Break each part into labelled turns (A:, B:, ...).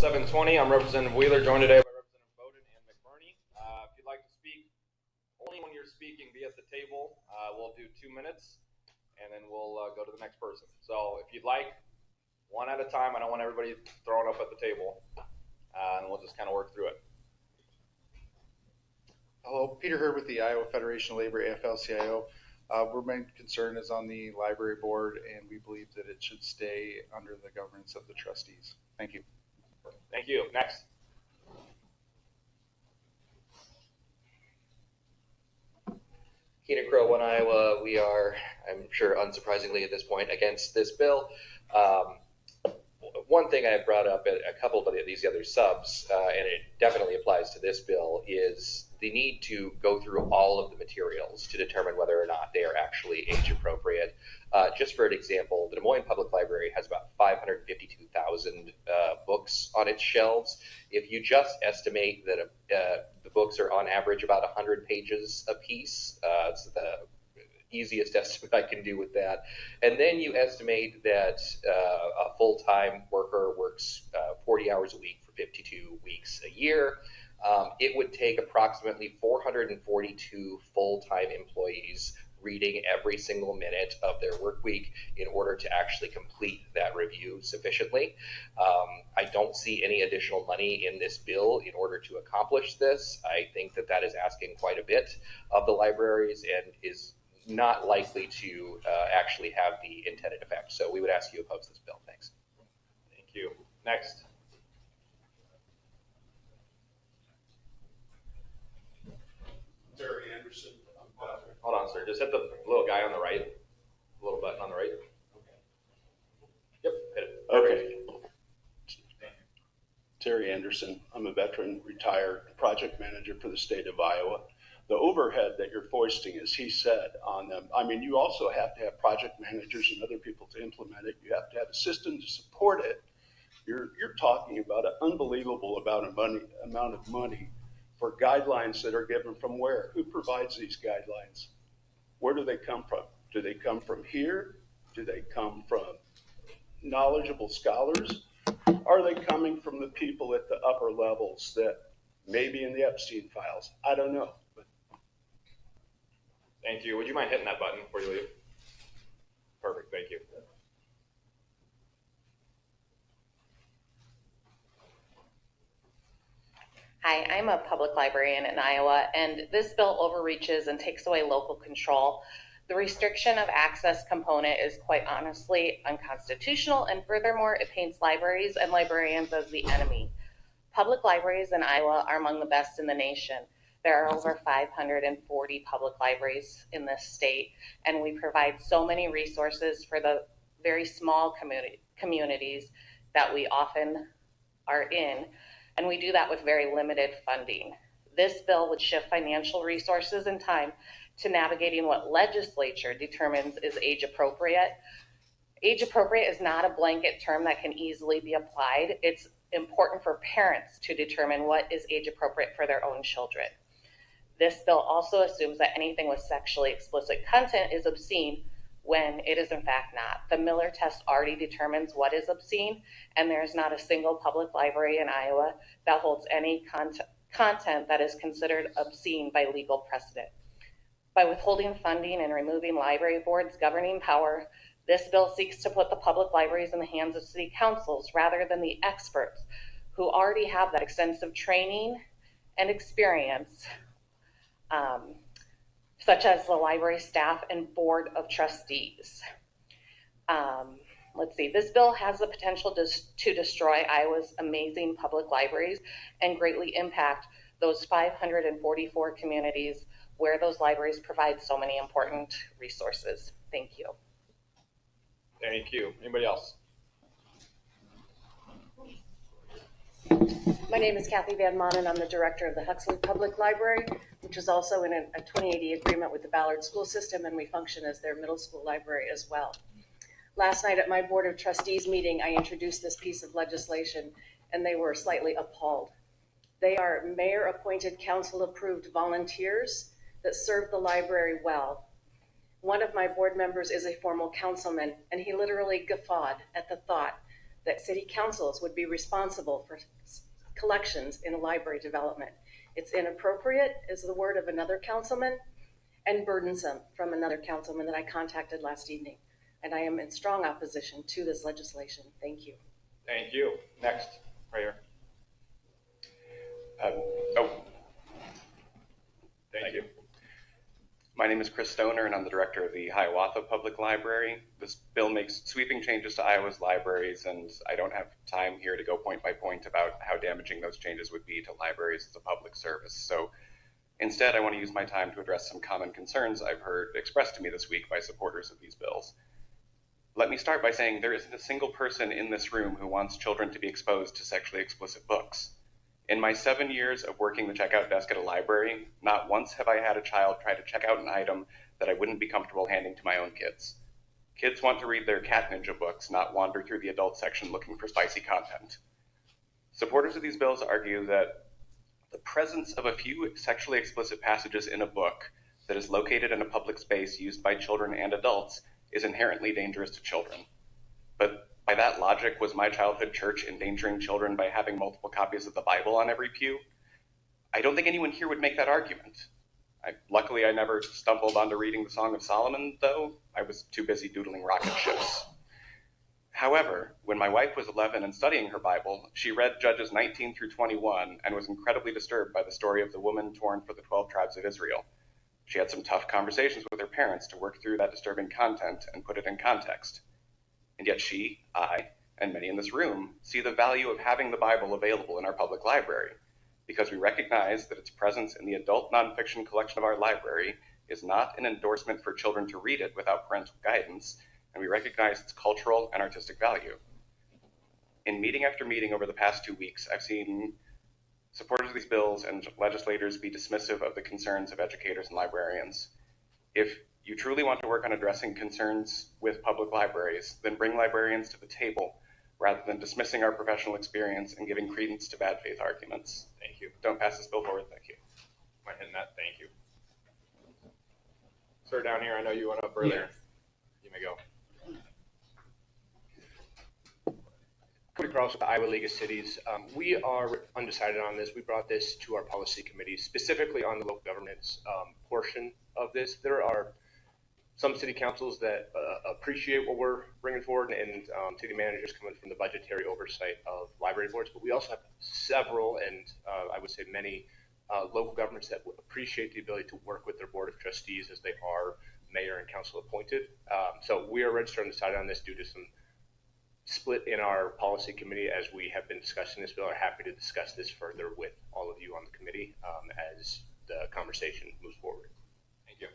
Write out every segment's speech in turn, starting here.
A: HSB720. I'm Representative Wheeler, joined today by Representative Bowden and McBurney. If you'd like to speak, only when you're speaking, be at the table. We'll do 2 minutes, and then we'll go to the next person. So if you'd like, one at a time. I don't want everybody thrown up at the table, and we'll just kind of work through it.
B: Hello, Peter Hurd with the Iowa Federation of Labor, AFL-CIO. Our main concern is on the library board, and we believe that it should stay under the governance of the trustees. Thank you.
A: Thank you. Next.
C: Keenan Crow, One Iowa. We are, I'm sure unsurprisingly at this point, against this bill. One thing I brought up at a couple of these other subs, and it definitely applies to this bill, is the need to go through all of the materials to determine whether or not they are actually age appropriate. Just for an example, the Des Moines Public Library has about 552,000 books on its shelves. If you just estimate that the books are on average about 100 pages a piece, it's the easiest estimate I can do with that. And then you estimate that a full-time worker works 40 hours a week for 52 weeks a year. It would take approximately 442 full-time employees reading every single minute of their work week in order to actually complete that review sufficiently. I don't see any additional money in this bill in order to accomplish this. I think that that is asking quite a bit of the libraries and is not likely to actually have the intended effect. So we would ask you to oppose this bill. Thanks.
A: Thank you. Next.
D: Terry Anderson.
A: Hold on, sir. Just hit the little guy on the right. The little button on the right. Yep, hit it.
D: Okay. Terry Anderson. I'm a veteran, retired project manager for the state of Iowa. The overhead that you're foisting, as he said, on them, I mean, you also have to have project managers and other people to implement it. You have to have a system to support it. You're talking about an unbelievable amount of money for guidelines that are given from where? Who provides these guidelines? Where do they come from? Do they come from here? Do they come from knowledgeable scholars? Are they coming from the people at the upper levels that maybe in the Epstein files? I don't know. But
A: Thank you. Would you mind hitting that button before you leave? Perfect. Thank you.
E: Hi, I'm a public librarian in Iowa, and this bill overreaches and takes away local control. The restriction of access component is quite honestly unconstitutional, and furthermore, it paints libraries and librarians as the enemy. Public libraries in Iowa are among the best in the nation. There are over 540 public libraries in this state, and we provide so many resources for the very small communities that we often are in. And we do that with very limited funding. This bill would shift financial resources and time to navigating what legislature determines is age appropriate. Age appropriate is not a blanket term that can easily be applied. It's important for parents to determine what is age appropriate for their own children. This bill also assumes that anything with sexually explicit content is obscene when it is in fact not. The Miller test already determines what is obscene, and there's not a single public library in Iowa that holds any content that is considered obscene by legal precedent. By withholding funding and removing library boards' governing power, this bill seeks to put the public libraries in the hands of city councils rather than the experts who already have that extensive training and experience, such as the library staff and board of trustees. Let's see, this bill has the potential to destroy Iowa's amazing public libraries and greatly impact those 544 communities where those libraries provide so many important resources. Thank you.
A: Thank you. Anybody else?
F: My name is Kathy Van Manen. I'm the director of the Huxley Public Library, which is also in a 2080 agreement with the Ballard School System, and we function as their middle school library as well. Last night at my Board of Trustees meeting, I introduced this piece of legislation, and they were slightly appalled. They are mayor-appointed, council-approved volunteers that serve the library well. One of my board members is a former councilman, and he literally guffawed at the thought that city councils would be responsible for collections in a library development. It's inappropriate, is the word of another councilman, and burdensome from another councilman that I contacted last evening. And I am in strong opposition to this legislation. Thank you.
A: Thank you. Next, right here. Thank you.
G: My name is Chris Stoner, and I'm the director of the Hiawatha Public Library. This bill makes sweeping changes to Iowa's libraries, and I don't have time here to go point by point about how damaging those changes would be to libraries as a public service. So instead, I want to use my time to address some common concerns I've heard expressed to me this week by supporters of these bills. Let me start by saying there isn't a single person in this room who wants children to be exposed to sexually explicit books. In my 7 years of working the checkout desk at a library, not once have I had a child try to check out an item that I wouldn't be comfortable handing to my own kids. Kids want to read their Cat Ninja books, not wander through the adult section looking for spicy content. Supporters of these bills argue that the presence of a few sexually explicit passages in a book that is located in a public space used by children and adults is inherently dangerous to children. But by that logic, was my childhood church endangering children by having multiple copies of the Bible on every pew? I don't think anyone here would make that argument. Luckily, I never stumbled onto reading the Song of Solomon, though. I was too busy doodling rocket ships. However, when my wife was 11 and studying her Bible, she read Judges 19 through 21 and was incredibly disturbed by the story of the woman torn for the 12 tribes of Israel. She had some tough conversations with her parents to work through that disturbing content and put it in context. And yet she, I, and many in this room see the value of having the Bible available in our public library, because we recognize that its presence in the adult nonfiction collection of our library is not an endorsement for children to read it without parental guidance, and we recognize its cultural and artistic value. In meeting after meeting over the past 2 weeks, I've seen supporters of these bills and legislators be dismissive of the concerns of educators and librarians. If you truly want to work on addressing concerns with public libraries, then bring librarians to the table rather than dismissing our professional experience and giving credence to bad faith arguments.
A: Thank you.
G: Don't pass this bill forward. Thank you.
A: Am I hitting that? Thank you. Sir, down here, I know you went up earlier. You may go.
H: Cody Cross with the Iowa League of Cities. We are undecided on this. We brought this to our policy committee, specifically on the local governance portion of this. There are some city councils that appreciate what we're bringing forward, and city managers coming from the budgetary oversight of library boards, but we also have several, and I would say many, local governments that appreciate the ability to work with their board of trustees as they are mayor and council appointed. So we are registered undecided on this due to some split in our policy committee as we have been discussing this bill. Are happy to discuss this further with all of you on the committee as the conversation moves forward.
A: Thank you.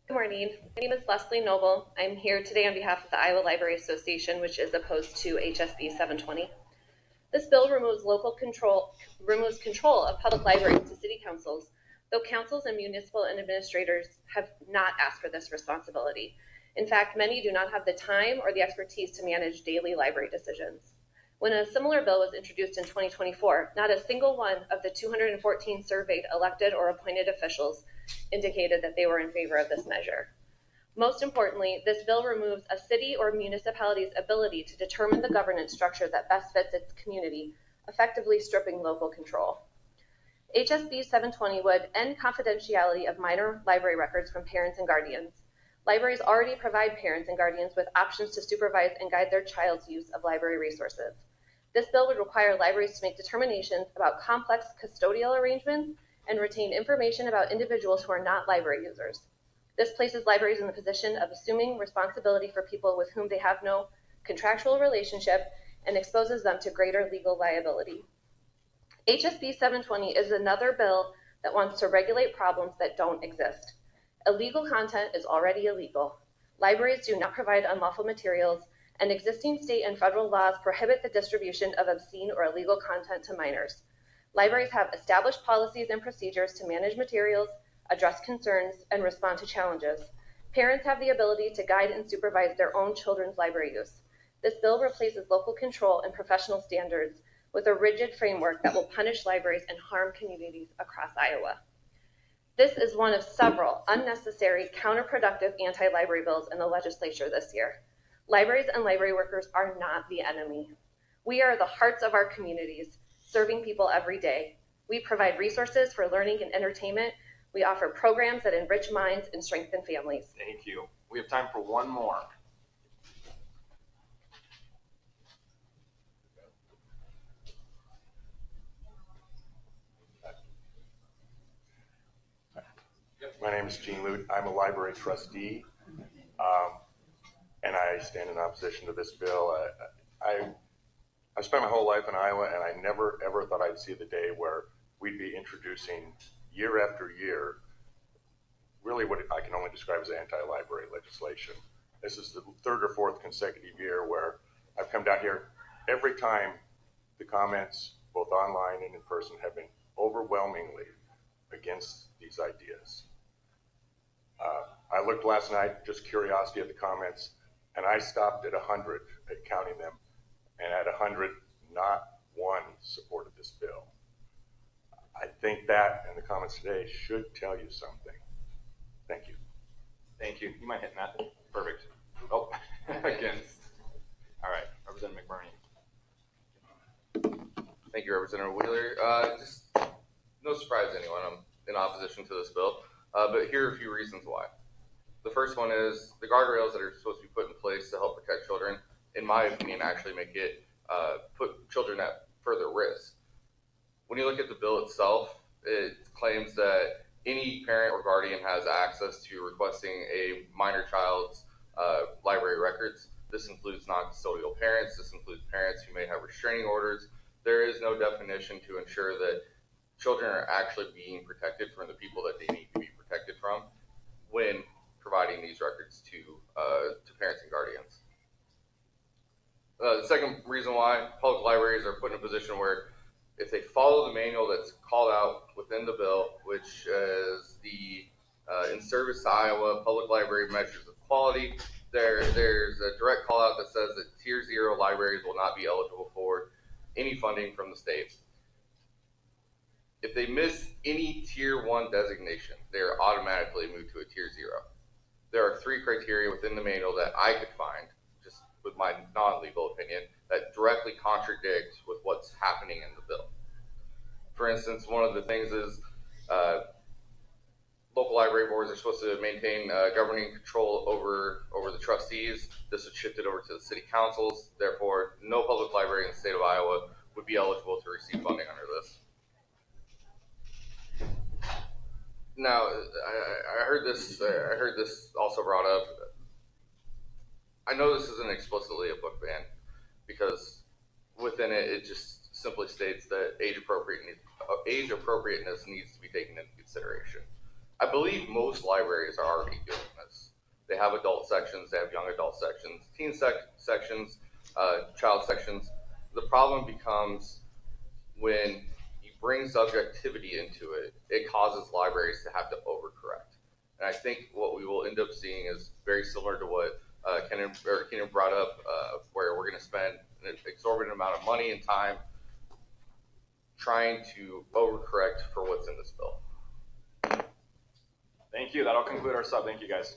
I: Good morning. My name is Leslie Noble. I'm here today on behalf of the Iowa Library Association, which is opposed to HSB 720. This bill removes control of public libraries to city councils, though councils and municipal and administrators have not asked for this responsibility. In fact, many do not have the time or the expertise to manage daily library decisions. When a similar bill was introduced in 2024, not a single one of the 214 surveyed elected or appointed officials indicated that they were in favor of this measure. Most importantly, this bill removes a city or municipality's ability to determine the governance structure that best fits its community, effectively stripping local control. HSB 720 would end confidentiality of minor library records from parents and guardians. Libraries already provide parents and guardians with options to supervise and guide their child's use of library resources. This bill would require libraries to make determinations about complex custodial arrangements and retain information about individuals who are not library users. This places libraries in the position of assuming responsibility for people with whom they have no contractual relationship and exposes them to greater legal liability. HSB 720 is another bill that wants to regulate problems that don't exist. Illegal content is already illegal. Libraries do not provide unlawful materials, and existing state and federal laws prohibit the distribution of obscene or illegal content to minors. Libraries have established policies and procedures to manage materials, address concerns, and respond to challenges. Parents have the ability to guide and supervise their own children's library use. This bill replaces local control and professional standards with a rigid framework that will punish libraries and harm communities across Iowa. This is one of several unnecessary, counterproductive anti-library bills in the legislature this year. Libraries and library workers are not the enemy. We are the hearts of our communities, serving people every day. We provide resources for learning and entertainment. We offer programs that enrich minds and strengthen families.
A: Thank you. We have time for one more.
J: My name is Gene Lute. I'm a library trustee, and I stand in opposition to this bill. I spent my whole life in Iowa, and I never, ever thought I'd see the day where we'd be introducing year after year really what I can only describe as anti-library legislation. This is the third or fourth consecutive year where I've come down here. Every time the comments, both online and in person, have been overwhelmingly against these ideas. I looked last night, just curiosity at the comments, and I stopped at 100 at counting them, and at 100, not one supported this bill. I think that and the comments today should tell you something. Thank you.
A: Thank you. You mind hitting that? Perfect. Oh, against. All right, Representative McBurney.
K: Thank you, Representative Wheeler. Just no surprise to anyone, I'm in opposition to this bill, but here are a few reasons why. The first one is the guardrails that are supposed to be put in place to help protect children, in my opinion, actually make it put children at further risk. When you look at the bill itself, it claims that any parent or guardian has access to requesting a minor child's library records. This includes non-custodial parents. This includes parents who may have restraining orders. There is no definition to ensure that children are actually being protected from the people that they need to be protected from when providing these records to parents and guardians. The second reason why public libraries are put in a position where if they follow the manual that's called out within the bill, which is the In Service to Iowa Public Library Measures of Quality, there's a direct call out that says that Tier 0 libraries will not be eligible for any funding from the state. If they miss any Tier 1 designation, they are automatically moved to a Tier 0. There are 3 criteria within the manual that I could find, just with my non-legal opinion, that directly contradict with what's happening in the bill. For instance, one of the things is local library boards are supposed to maintain governing control over the trustees. This would shift it over to the city councils. Therefore, no public library in the state of Iowa would be eligible to receive funding under this. Now, I heard this also brought up. I know this isn't explicitly a book ban because within it, it just simply states that age appropriateness needs to be taken into consideration. I believe most libraries are already doing this. They have adult sections, they have young adult sections, teen sections, child sections. The problem becomes when you bring subjectivity into it, it causes libraries to have to overcorrect. And I think what we will end up seeing is very similar to what Kenan brought up, where we're going to spend an exorbitant amount of money and time trying to overcorrect for what's in this bill.
A: Thank you. That'll conclude our sub. Thank you, guys.